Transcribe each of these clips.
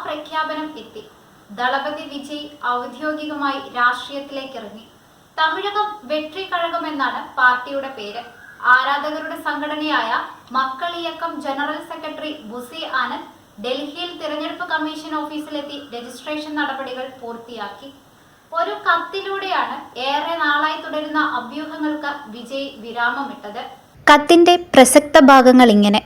പ്രഖ്യാപനം എത്തി. ദളപതി വിജയ് ഔദ്യോഗികമായി രാഷ്ട്രീയത്തിലേക്ക് ഇറങ്ങി. തമിഴകം വെട്രി കഴകം എന്നാണ് പാർട്ടിയുടെ പേര്. ആരാധകരുടെ സംഘടനയായ മക്കൾ ഇയക്കം ജനറൽ സെക്രട്ടറി ബുസി ആനന്ദ് ഡൽഹിയിൽ തിരഞ്ഞെടുപ്പ് കമ്മീഷൻ ഓഫീസിലെത്തി രജിസ്ട്രേഷൻ നടപടികൾ പൂർത്തിയാക്കി. ഒരു കത്തിലൂടെയാണ് ഏറെ നാളായി തുടരുന്ന അഭ്യൂഹങ്ങൾക്ക് വിജയ് വിരാമമിട്ടത്. കത്തിന്റെ പ്രസക്ത ഭാഗങ്ങൾ ഇങ്ങനെ: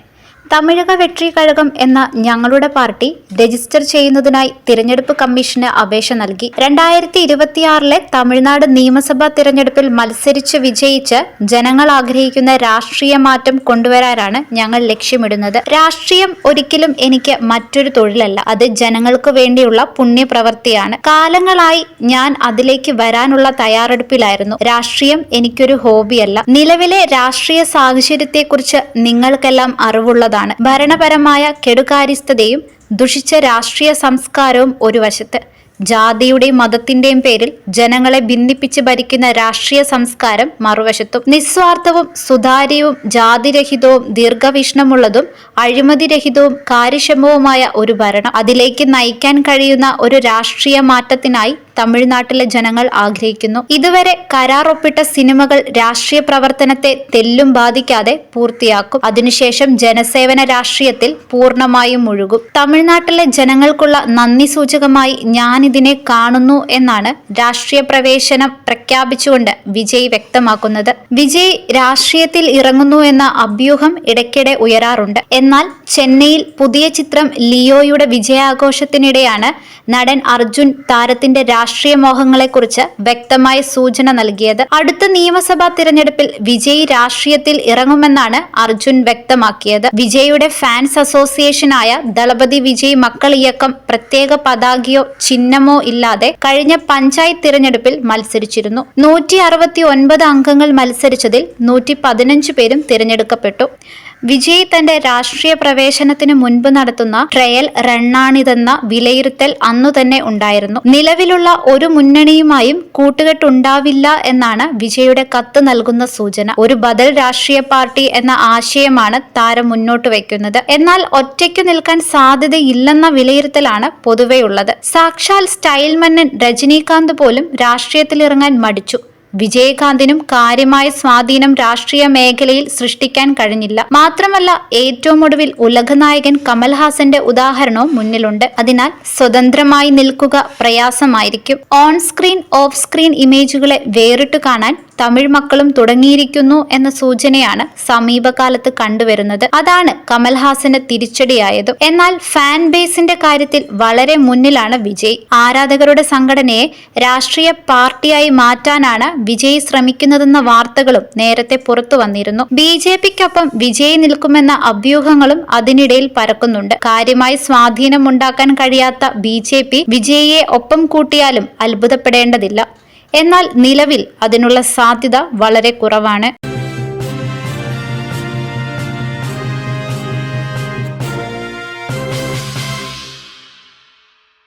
തമിഴക വെട്രി കഴകം എന്ന ഞങ്ങളുടെ പാർട്ടി രജിസ്റ്റർ ചെയ്യുന്നതിനായി തിരഞ്ഞെടുപ്പ് കമ്മീഷന് അപേക്ഷ നൽകി. 2026 തമിഴ്നാട് നിയമസഭാ തിരഞ്ഞെടുപ്പിൽ മത്സരിച്ച് വിജയിച്ച് ജനങ്ങൾ ആഗ്രഹിക്കുന്ന രാഷ്ട്രീയ മാറ്റം കൊണ്ടുവരാനാണ് ഞങ്ങൾ ലക്ഷ്യമിടുന്നത്. രാഷ്ട്രീയം ഒരിക്കലും എനിക്ക് മറ്റൊരു തൊഴിലല്ല, അത് ജനങ്ങൾക്ക് വേണ്ടിയുള്ള പുണ്യപ്രവൃത്തിയാണ്. കാലങ്ങളായി ഞാൻ അതിലേക്ക് വരാനുള്ള തയ്യാറെടുപ്പിലായിരുന്നു. രാഷ്ട്രീയം എനിക്കൊരു ഹോബിയല്ല. നിലവിലെ രാഷ്ട്രീയ സാഹചര്യത്തെക്കുറിച്ച് നിങ്ങൾക്കെല്ലാം അറിവുള്ളതാണ്. ഭരണപരമായ കെടുകാര്യസ്ഥതയും ദുഷിച്ച രാഷ്ട്രീയ സംസ്കാരവും ഒരു വശത്ത്, ജാതിയുടെയും മതത്തിന്റെയും പേരിൽ ജനങ്ങളെ ഭിന്നിപ്പിച്ച് ഭരിക്കുന്ന രാഷ്ട്രീയ സംസ്കാരം മറുവശത്തും. നിസ്വാർത്ഥവും സുതാര്യവും ജാതിരഹിതവും ദീർഘവീക്ഷണമുള്ളതും അഴിമതിരഹിതവും കാര്യക്ഷമവുമായ ഒരു ഭരണം, അതിലേക്ക് നയിക്കാൻ കഴിയുന്ന ഒരു രാഷ്ട്രീയ മാറ്റത്തിനായി തമിഴ്നാട്ടിലെ ജനങ്ങൾ ആഗ്രഹിക്കുന്നു. ഇതുവരെ കരാർ ഒപ്പിട്ട സിനിമകൾ രാഷ്ട്രീയ പ്രവർത്തനത്തെ തെല്ലും ബാധിക്കാതെ പൂർത്തിയാക്കും. അതിനുശേഷം ജനസേവന രാഷ്ട്രീയത്തിൽ പൂർണ്ണമായും മുഴുകും. തമിഴ്നാട്ടിലെ ജനങ്ങൾക്കുള്ള നന്ദി സൂചകമായി ഞാനിതിനെ കാണുന്നു എന്നാണ് രാഷ്ട്രീയ പ്രവേശനം പ്രഖ്യാപിച്ചുകൊണ്ട് വിജയ് വ്യക്തമാക്കുന്നത്. വിജയ് രാഷ്ട്രീയത്തിൽ ഇറങ്ങുന്നു എന്ന അഭ്യൂഹം ഇടയ്ക്കിടെ ഉയരാറുണ്ട്. എന്നാൽ ചെന്നൈയിൽ പുതിയ ചിത്രം ലിയോയുടെ വിജയാഘോഷത്തിനിടെയാണ് നടൻ അർജുൻ താരത്തിന്റെ രാഷ്ട്രീയ മോഹങ്ങളെക്കുറിച്ച് വ്യക്തമായ സൂചന നൽകിയത്. അടുത്ത നിയമസഭാ തിരഞ്ഞെടുപ്പിൽ വിജയ് രാഷ്ട്രീയത്തിൽ ഇറങ്ങുമെന്നാണ് അർജുൻ വ്യക്തമാക്കിയത്. വിജയുടെ ഫാൻസ് അസോസിയേഷനായ ദളപതി വിജയ് മക്കൾ ഇയക്കം പ്രത്യേക പതാകയോ ചിഹ്നമോ ഇല്ലാതെ കഴിഞ്ഞ പഞ്ചായത്ത് തിരഞ്ഞെടുപ്പിൽ മത്സരിച്ചിരുന്നു. 169 അംഗങ്ങൾ മത്സരിച്ചതിൽ 115 പേരും തിരഞ്ഞെടുക്കപ്പെട്ടു. വിജയ് തന്റെ രാഷ്ട്രീയ പ്രവേശനത്തിന് മുൻപ് നടത്തുന്ന ട്രയൽ റണ്ണാണിതെന്ന വിലയിരുത്തൽ അന്നു തന്നെ ഉണ്ടായിരുന്നു. നിലവിലുള്ള ഒരു മുന്നണിയുമായും കൂട്ടുകെട്ടുണ്ടാവില്ല എന്നാണ് വിജയുടെ കത്ത് നൽകുന്ന സൂചന. ഒരു ബദൽ രാഷ്ട്രീയ പാർട്ടി എന്ന ആശയമാണ് താരം മുന്നോട്ട് വയ്ക്കുന്നത്. എന്നാൽ ഒറ്റയ്ക്കു നിൽക്കാൻ സാധ്യതയില്ലെന്ന വിലയിരുത്തലാണ് പൊതുവെയുള്ളത്. സാക്ഷാൽ സ്റ്റൈൽ മന്നൻ രജനീകാന്ത് പോലും രാഷ്ട്രീയത്തിലിറങ്ങാൻ മടിച്ചു. വിജയകാന്തിനും കാര്യമായ സ്വാധീനം രാഷ്ട്രീയ മേഖലയിൽ സൃഷ്ടിക്കാൻ കഴിഞ്ഞില്ല. മാത്രമല്ല, ഏറ്റവും ഒടുവിൽ ഉലകനായകൻ കമൽഹാസന്റെ ഉദാഹരണവും മുന്നിലുണ്ട്. അതിനാൽ സ്വതന്ത്രമായി നിൽക്കുക പ്രയാസമായിരിക്കും. ഓൺ സ്ക്രീൻ ഓഫ് സ്ക്രീൻ ഇമേജുകളെ വേറിട്ട് കാണാൻ തമിഴ് മക്കളും തുടങ്ങിയിരിക്കുന്നു എന്ന സൂചനയാണ് സമീപകാലത്ത് കണ്ടുവരുന്നത്. അതാണ് കമൽഹാസന് തിരിച്ചടിയായതും. എന്നാൽ ഫാൻ ബേസിന്റെ കാര്യത്തിൽ വളരെ മുന്നിലാണ് വിജയ്. ആരാധകരുടെ സംഘടനയെ രാഷ്ട്രീയ പാർട്ടിയായി മാറ്റാനാണ് വിജയ് ശ്രമിക്കുന്നതെന്ന വാർത്തകളും നേരത്തെ പുറത്തു വന്നിരുന്നു. BJPക്കൊപ്പം വിജയ് നിൽക്കുമെന്ന അഭ്യൂഹങ്ങളും അതിനിടയിൽ പരക്കുന്നുണ്ട്. കാര്യമായി സ്വാധീനമുണ്ടാക്കാൻ കഴിയാത്ത BJP വിജയിയെ ഒപ്പം കൂട്ടിയാലും അത്ഭുതപ്പെടേണ്ടതില്ല. എന്നാൽ നിലവിൽ അതിനുള്ള സാധ്യത വളരെ കുറവാണ്.